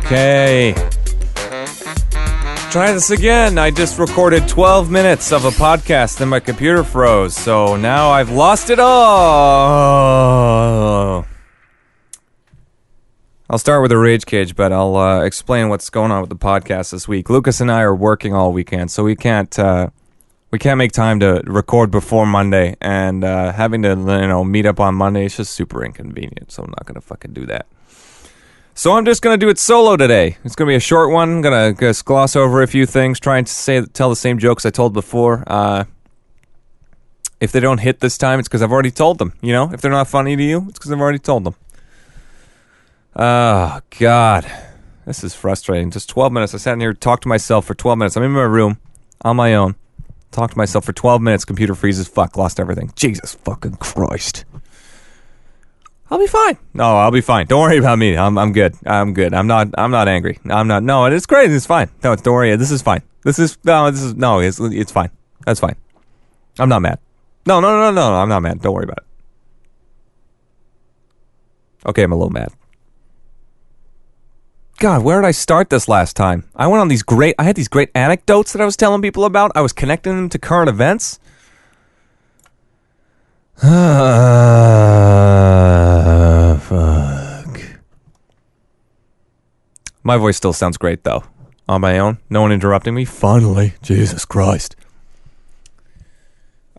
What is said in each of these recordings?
Okay. Try this again. I just recorded 12 minutes of a podcast and my computer froze, so now I've lost it all. I'll start with a rage cage, but I'll explain what's going on with the podcast this week. Lucas and I are working all weekend, so we can't make time to record before Monday, and having to meet up on Monday is just super inconvenient, so I'm not gonna fucking do that. So I'm just going to do it solo today. It's going to be a short one. I'm going to just gloss over a few things, trying to tell the same jokes I told before. If they don't hit this time, it's because I've already told them. You know, if they're not funny to you, it's because I've already told them. Oh, God. This is frustrating. Just 12 minutes. I sat in here and talked to myself for 12 minutes. I'm in my room, on my own. Talked to myself for 12 minutes. Computer freezes. Fuck, lost everything. Jesus fucking Christ. I'll be fine. No, I'll be fine. Don't worry about me. I'm good. I'm good. I'm not angry. No, it's great. It's fine. No, don't worry. This is fine. It's fine. That's fine. I'm not mad. No, I'm not mad. Don't worry about it. Okay, I'm a little mad. God, where did I start this last time? I had these great anecdotes that I was telling people about. I was connecting them to current events. Fuck. My voice still sounds great, though. On my own. No one interrupting me. Finally. Jesus Christ.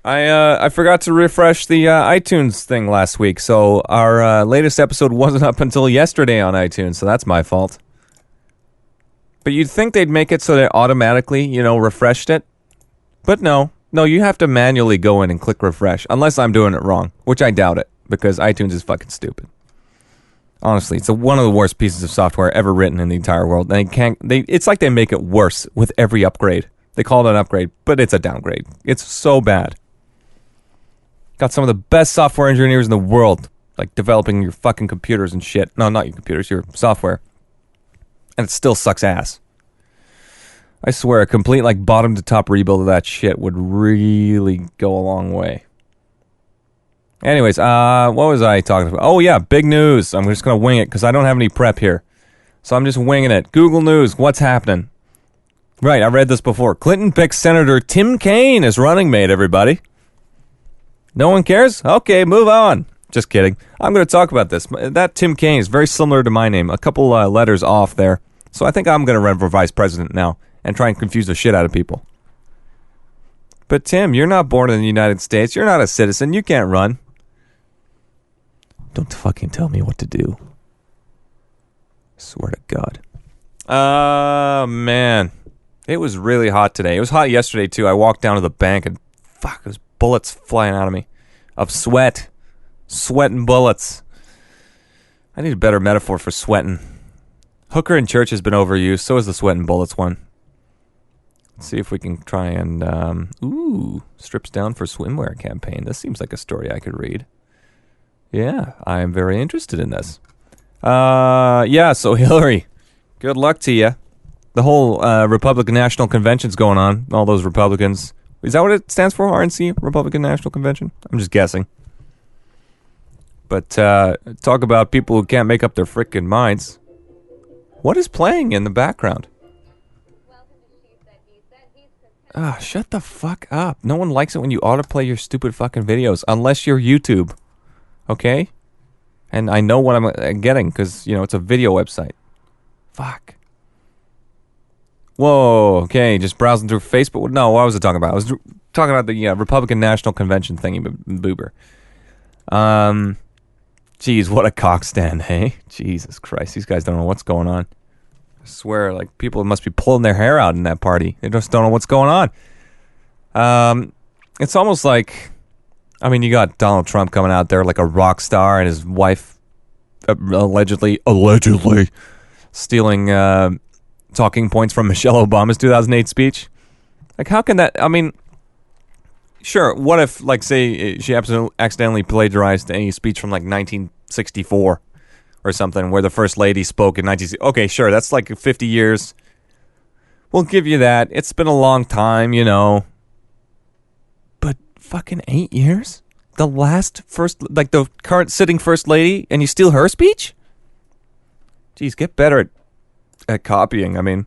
I forgot to refresh the iTunes thing last week, so our latest episode wasn't up until yesterday on iTunes, so that's my fault. But you'd think they'd make it so they automatically, refreshed it. But no. No, you have to manually go in and click refresh, unless I'm doing it wrong, which I doubt it, because iTunes is fucking stupid. Honestly, it's one of the worst pieces of software ever written in the entire world. And it's like they make it worse with every upgrade. They call it an upgrade, but it's a downgrade. It's so bad. Got some of the best software engineers in the world, like developing your fucking computers and shit. No, not your computers, your software. And it still sucks ass. I swear, a complete, bottom-to-top rebuild of that shit would really go a long way. Anyways, what was I talking about? Oh, yeah, big news. I'm just going to wing it, because I don't have any prep here. So I'm just winging it. Google News, what's happening? Right, I read this before. Clinton picks Senator Tim Kaine as running mate, everybody. No one cares? Okay, move on. Just kidding. I'm going to talk about this. That Tim Kaine is very similar to my name. A couple letters off there. So I think I'm going to run for vice president now. And try and confuse the shit out of people. But Tim, you're not born in the United States. You're not a citizen. You can't run. Don't fucking tell me what to do. I swear to God. Man. It was really hot today. It was hot yesterday, too. I walked down to the bank and fuck, there's bullets flying out of me. Of sweat. Sweating bullets. I need a better metaphor for sweating. Hooker in church has been overused. So is the sweating bullets one. Let's see if we can try and, strips down for swimwear campaign. This seems like a story I could read. Yeah, I am very interested in this. So Hillary, good luck to you. The whole Republican National Convention's going on. All those Republicans. Is that what it stands for, RNC? Republican National Convention? I'm just guessing. But talk about people who can't make up their frickin' minds. What is playing in the background? Shut the fuck up. No one likes it when you autoplay your stupid fucking videos, unless you're YouTube. Okay? And I know what I'm getting, because, it's a video website. Fuck. Whoa, okay, just browsing through Facebook. No, what was I talking about? I was talking about the Republican National Convention thingy, boober. Geez, what a cock stand, hey? Jesus Christ, these guys don't know what's going on. I swear, people must be pulling their hair out in that party. They just don't know what's going on. It's almost like, you got Donald Trump coming out there like a rock star and his wife allegedly stealing talking points from Michelle Obama's 2008 speech. How can that, sure, what if, say, she accidentally plagiarized any speech from, 1964 or something, where the First Lady spoke in 1960. Okay, sure, that's 50 years. We'll give you that. It's been a long time, But fucking 8 years? The last the current sitting First Lady, and you steal her speech? Jeez, get better at at copying. I mean,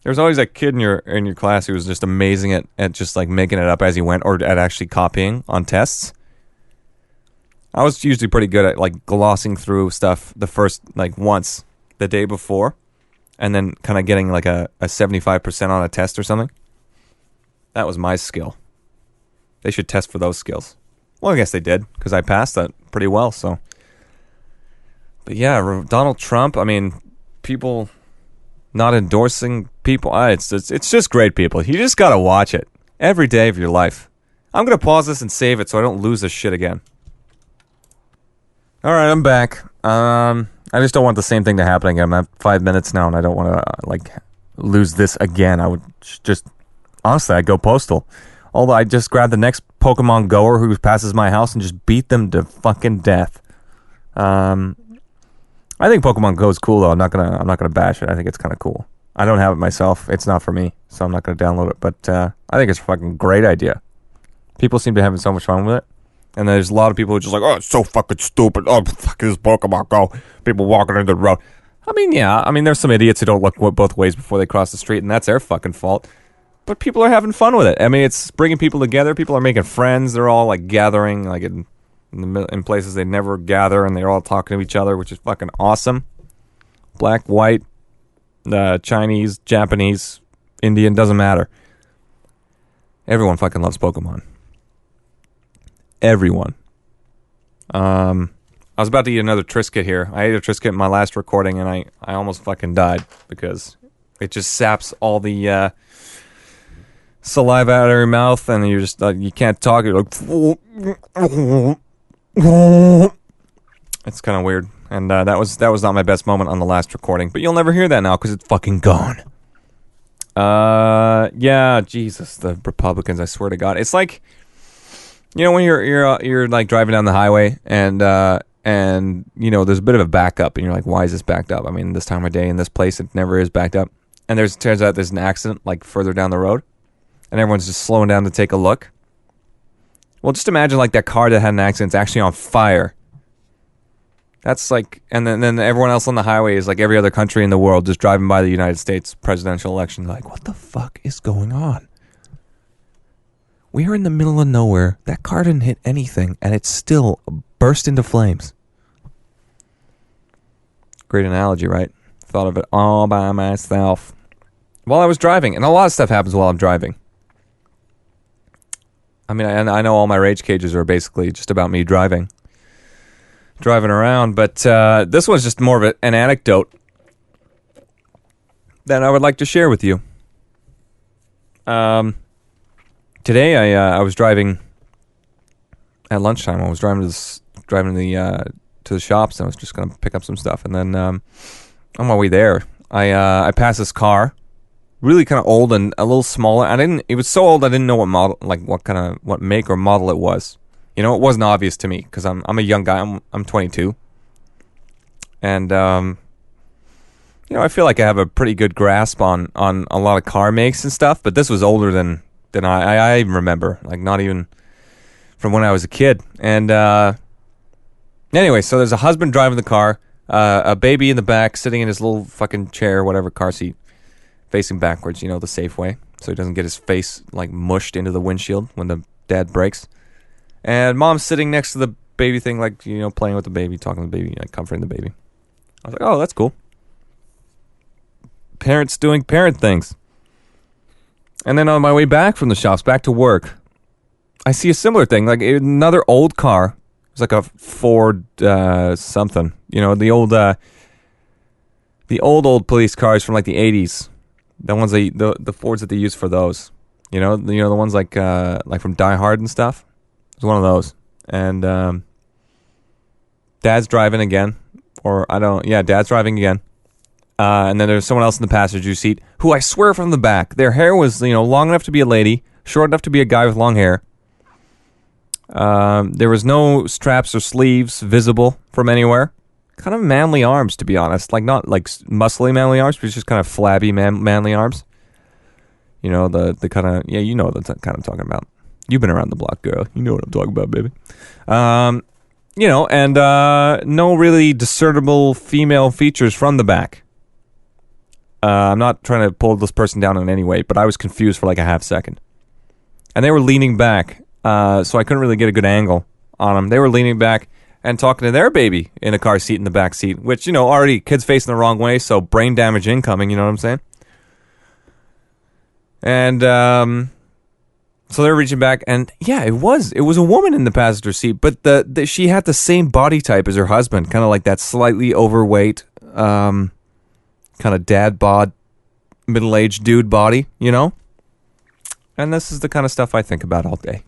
there's always that kid in your class who was just amazing at just like making it up as he went, or at actually copying on tests. I was usually pretty good at like glossing through stuff the first like once the day before, and then kind of getting like a 75% on a test or something. That was my skill. They should test for those skills. Well, I guess they did, because I passed that pretty well, so. But yeah, Donald Trump, I mean, people not endorsing people, it's just great, people. You just gotta watch it every day of your life. I'm gonna pause this and save it so I don't lose this shit again. Alright, I'm back. I just don't want the same thing to happen again. I'm at 5 minutes now, and I don't want to, lose this again. I would just, honestly, I'd go postal. Although I just grab the next Pokemon goer who passes my house and just beat them to fucking death. I think Pokemon Go is cool though. I'm not gonna bash it. I think it's kind of cool. I don't have it myself. It's not for me, so I'm not gonna download it. But I think it's a fucking great idea. People seem to be having so much fun with it, and there's a lot of people who are just like, oh, it's so fucking stupid. Oh, fuck this Pokemon Go. People walking into the road. I mean, yeah. I mean, there's some idiots who don't look both ways before they cross the street, and that's their fucking fault. But people are having fun with it. I mean, it's bringing people together. People are making friends. They're all like gathering like in places they never gather, and they're all talking to each other, which is fucking awesome. Black, white, Chinese, Japanese, Indian, doesn't matter. Everyone fucking loves Pokemon. Everyone. I was about to eat another Triscuit here. I ate a Triscuit in my last recording, and I almost fucking died because it just saps all the saliva out of your mouth, and you're just you can't talk. You're like, it's kind of weird, and that was not my best moment on the last recording. But you'll never hear that now because it's fucking gone. Yeah, Jesus, the Republicans! I swear to God, it's like, you know, when you're like driving down the highway, and you know there's a bit of a backup, and you're like, why is this backed up? I mean, this time of day in this place, it never is backed up. And turns out there's an accident like further down the road, and everyone's just slowing down to take a look. Well, just imagine like that car that had an accident is actually on fire. That's like, and then everyone else on the highway is like every other country in the world just driving by the United States presidential election. Like, what the fuck is going on? We are in the middle of nowhere. That car didn't hit anything, and it still burst into flames. Great analogy, right? Thought of it all by myself while I was driving, and a lot of stuff happens while I'm driving. I mean, I know all my rage cages are basically just about me driving around, but this was just more of an anecdote that I would like to share with you. Today I was driving at lunchtime. I was driving to the shops, and I was just going to pick up some stuff, and then on my way there, I passed this car. Really kind of old and a little smaller. It was so old I didn't know what model, like what make or model it was. You know, it wasn't obvious to me because I'm a young guy. I'm 22, and you know, I feel like I have a pretty good grasp on a lot of car makes and stuff. But this was older than I even remember. Like not even from when I was a kid. And anyway, so there's a husband driving the car, a baby in the back sitting in his little fucking chair, whatever, car seat, facing backwards, you know, the safe way, so he doesn't get his face like mushed into the windshield when the dad brakes. And mom's sitting next to the baby thing, like, you know, playing with the baby, talking to the baby, like comforting the baby. I was like, oh, that's cool. Parents doing parent things. And then on my way back from the shops, back to work, I see a similar thing, like another old car. It was like a Ford something, you know, the old police cars from like the 80s. The ones the Fords that they use for those, you know the ones like from Die Hard and stuff. It was one of those, and Dad's driving again, Dad's driving again, and then there's someone else in the passenger seat who I swear from the back, their hair was long enough to be a lady, short enough to be a guy with long hair. There was no straps or sleeves visible from anywhere. Kind of manly arms, to be honest. Like, not like muscly manly arms, but just kind of flabby manly arms. You know, the kind of, yeah, you know what I'm kind of talking about. You've been around the block, girl. You know what I'm talking about, baby. You know, and no really discernible female features from the back. I'm not trying to pull this person down in any way, but I was confused for like a half second. And they were leaning back, so I couldn't really get a good angle on them. They were leaning back and talking to their baby in a car seat in the back seat, which, already kids facing the wrong way, so brain damage incoming, you know what I'm saying? And so they're reaching back, and yeah, it was a woman in the passenger seat, but she had the same body type as her husband, kind of like that slightly overweight, kind of dad bod, middle-aged dude body, And this is the kind of stuff I think about all day.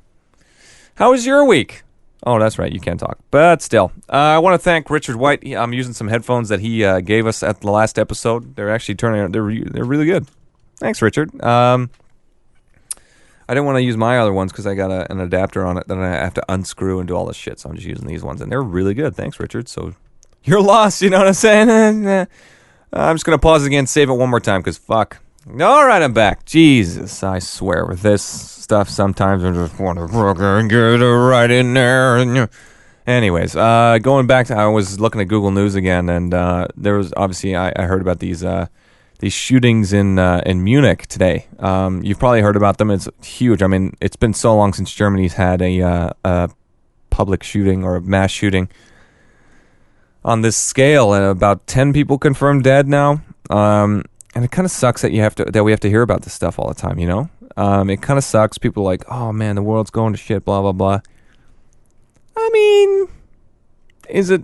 How was your week? Oh, that's right, you can't talk. But still, I want to thank Richard White. I'm using some headphones that he gave us at the last episode. They're actually turning out, they're really good. Thanks, Richard. I didn't want to use my other ones because I got an adapter on it that I have to unscrew and do all this shit, so I'm just using these ones, and they're really good. Thanks, Richard. So, you're lost, you know what I'm saying? I'm just going to pause again, save it one more time, because fuck. All right, I'm back. Jesus, I swear, with this stuff, sometimes I just want to fucking get it right in there. Anyways, going back to, I was looking at Google News again, and there was, obviously, I heard about these shootings in Munich today. You've probably heard about them. It's huge. I mean, it's been so long since Germany's had a public shooting or a mass shooting on this scale, and about 10 people confirmed dead now. And it kind of sucks that we have to hear about this stuff all the time, It kind of sucks. People are like, oh man, the world's going to shit, blah, blah, blah. I mean, is it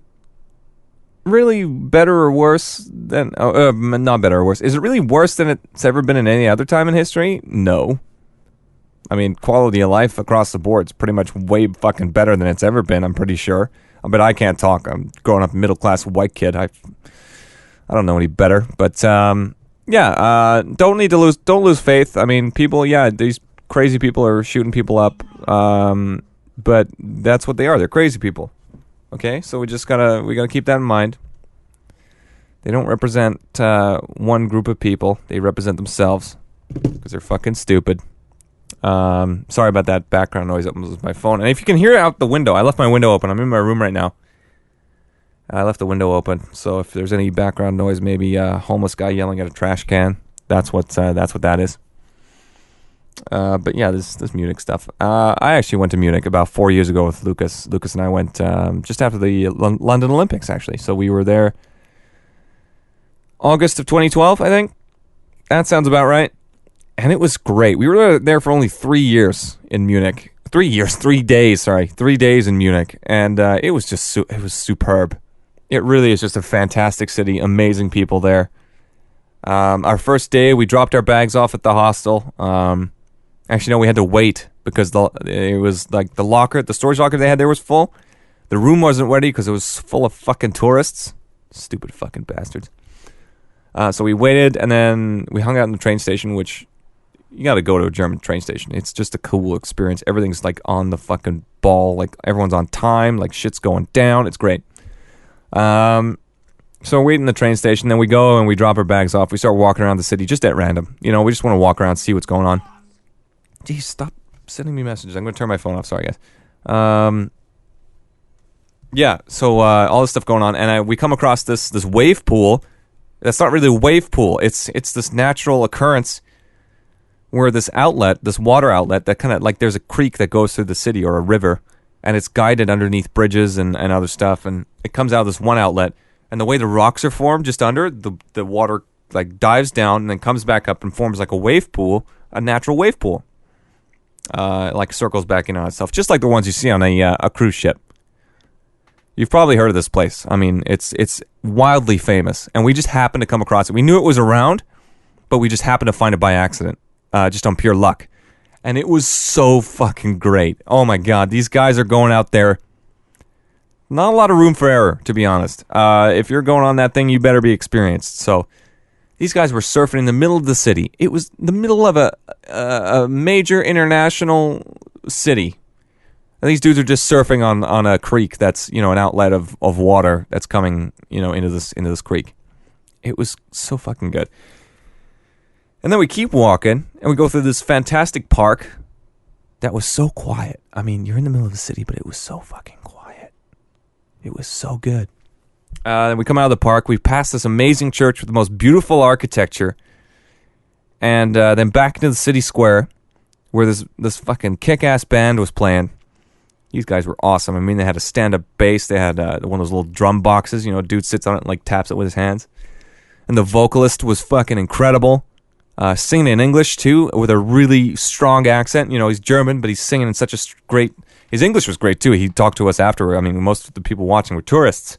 really better or worse than... not better or worse. Is it really worse than it's ever been in any other time in history? No. I mean, quality of life across the board is pretty much way fucking better than it's ever been, I'm pretty sure. But I can't talk. I'm growing up a middle-class white kid. I don't know any better, but... don't lose faith. I mean, people, these crazy people are shooting people up, but that's what they are. They're crazy people. Okay, so we gotta keep that in mind. They don't represent one group of people. They represent themselves because they're fucking stupid. Sorry about that background noise. That was my phone. And if you can hear it out the window, I left my window open. I'm in my room right now. I left the window open, so if there's any background noise, maybe a homeless guy yelling at a trash can. That's what that is. But yeah, this Munich stuff. I actually went to Munich about 4 years ago with Lucas. Lucas and I went just after the London Olympics, actually. So we were there August of 2012, I think. That sounds about right. And it was great. We were there for only 3 years in Munich. 3 days, sorry. 3 days in Munich. And it was just it was superb. It really is just a fantastic city. Amazing people there. Our first day, we dropped our bags off at the hostel. Actually, no, we had to wait because it was like the storage locker they had there was full. The room wasn't ready because it was full of fucking tourists. Stupid fucking bastards. So we waited, and then we hung out in the train station, which you got to go to a German train station. It's just a cool experience. Everything's like on the fucking ball. Like everyone's on time. Like shit's going down. It's great. So we're waiting in the train station, then we go and we drop our bags off. We start walking around the city just at random. We just want to walk around, see what's going on. Geez, stop sending me messages. I'm going to turn my phone off. Sorry, guys. So all this stuff going on, and we come across this wave pool. That's not really a wave pool. It's this natural occurrence where this water outlet, that kind of like there's a creek that goes through the city or a river, and it's guided underneath bridges and other stuff, and it comes out of this one outlet, and the way the rocks are formed just under, the water like dives down and then comes back up and forms like a wave pool, a natural wave pool. Like circles back in on itself, just like the ones you see on a cruise ship. You've probably heard of this place. I mean, it's wildly famous, and we just happened to come across it. We knew it was around, but we just happened to find it by accident, just on pure luck. And it was so fucking great. Oh my god, these guys are going out there. Not a lot of room for error, to be honest. If you're going on that thing, you better be experienced. So these guys were surfing in the middle of the city. It was the middle of a major international city. And these dudes are just surfing on a creek that's, an outlet of water that's coming, into this creek. It was so fucking good. And then we keep walking, and we go through this fantastic park that was so quiet. I mean, you're in the middle of the city, but it was so fucking quiet. It was so good. Then we come out of the park. We pass this amazing church with the most beautiful architecture. And then back into the city square where this fucking kick-ass band was playing. These guys were awesome. I mean, they had a stand-up bass. They had one of those little drum boxes. You know, a dude sits on it and like taps it with his hands. And the vocalist was fucking incredible. Singing in English, too, with a really strong accent. You know, he's German, but he's singing in such a great... His English was great, too. He talked to us after. I mean, most of the people watching were tourists.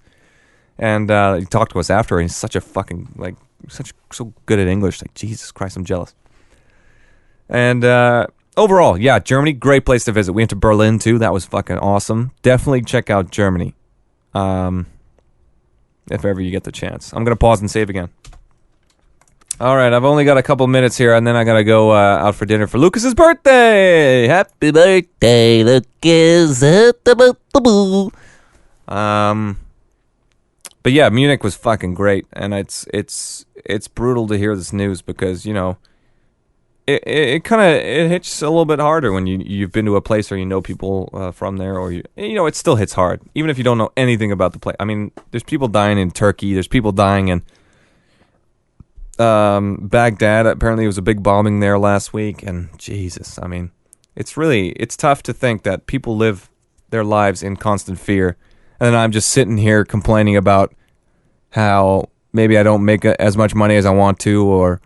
And he talked to us after. And he's such a fucking, like, so good at English. Like, Jesus Christ, I'm jealous. And overall, yeah, Germany, great place to visit. We went to Berlin, too. That was fucking awesome. Definitely check out Germany. If ever you get the chance. I'm going to pause and save again. All right, I've only got a couple minutes here, and then I got to go out for dinner for Lucas's birthday. Happy birthday, Lucas. But yeah, Munich was fucking great, and it's brutal to hear this news because, you know, it kind of hits a little bit harder when you've been to a place or you know people from there, or you know, it still hits hard even if you don't know anything about the place. I mean, there's people dying in Turkey, there's people dying in Baghdad. Apparently, there was a big bombing there last week, and Jesus, I mean, it's tough to think that people live their lives in constant fear, and then I'm just sitting here complaining about how maybe I don't make as much money as I want to, or,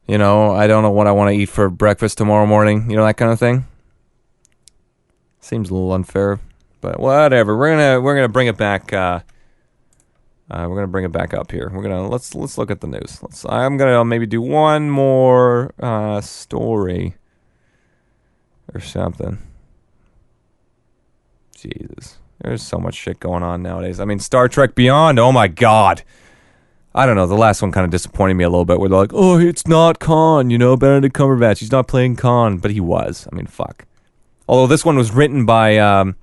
you know, I don't know what I want to eat for breakfast tomorrow morning, you know, that kind of thing. Seems a little unfair, but whatever. We're gonna bring it back. We're gonna bring it back up here. Let's look at the news. I'm gonna maybe do one more story or something. Jesus, there's so much shit going on nowadays. I mean, Star Trek Beyond. Oh my God. I don't know. The last one kind of disappointed me a little bit. Where they're like, "Oh, it's not Khan." You know, Benedict Cumberbatch. He's not playing Khan, but he was. I mean, fuck. Although this one was written by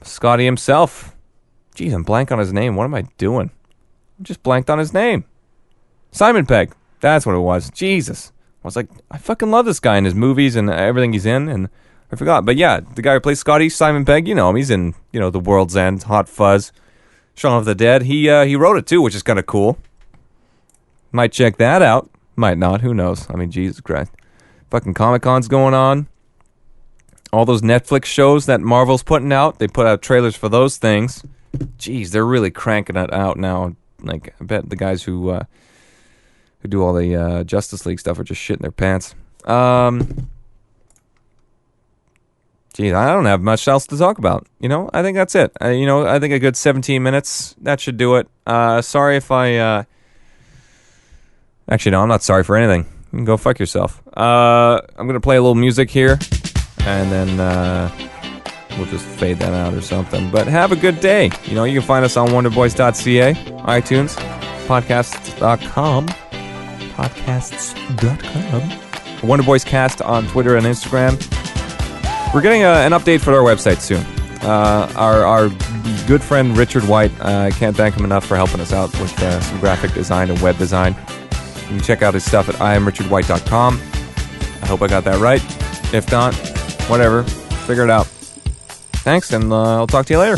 Scotty himself. Jeez, I'm blank on his name. What am I doing? I just blanked on his name. Simon Pegg. That's what it was. Jesus. I was like, I fucking love this guy in his movies and everything he's in, and I forgot. But yeah, the guy who plays Scotty, Simon Pegg, you know him. He's in, you know, The World's End, Hot Fuzz, Shaun of the Dead. He wrote it too, which is kind of cool. Might check that out. Might not. Who knows? I mean, Jesus Christ. Fucking Comic-Con's going on. All those Netflix shows that Marvel's putting out, they put out trailers for those things. Jeez, they're really cranking it out now. Like, I bet the guys who do all the Justice League stuff are just shitting their pants. Geez, I don't have much else to talk about. You know, I think that's it. I think a good 17 minutes, that should do it. Sorry if I... Actually, no, I'm not sorry for anything. You can go fuck yourself. I'm going to play a little music here, and then we'll just fade that out or something. But have a good day. You know, you can find us on wonderboys.ca, iTunes, podcasts.com, Wonderboyscast on Twitter and Instagram. We're getting an update for our website soon. Our good friend Richard White, I can't thank him enough for helping us out with some graphic design and web design. You can check out his stuff at IamRichardWhite.com. I hope I got that right. If not, whatever. Figure it out. Thanks, and I'll talk to you later.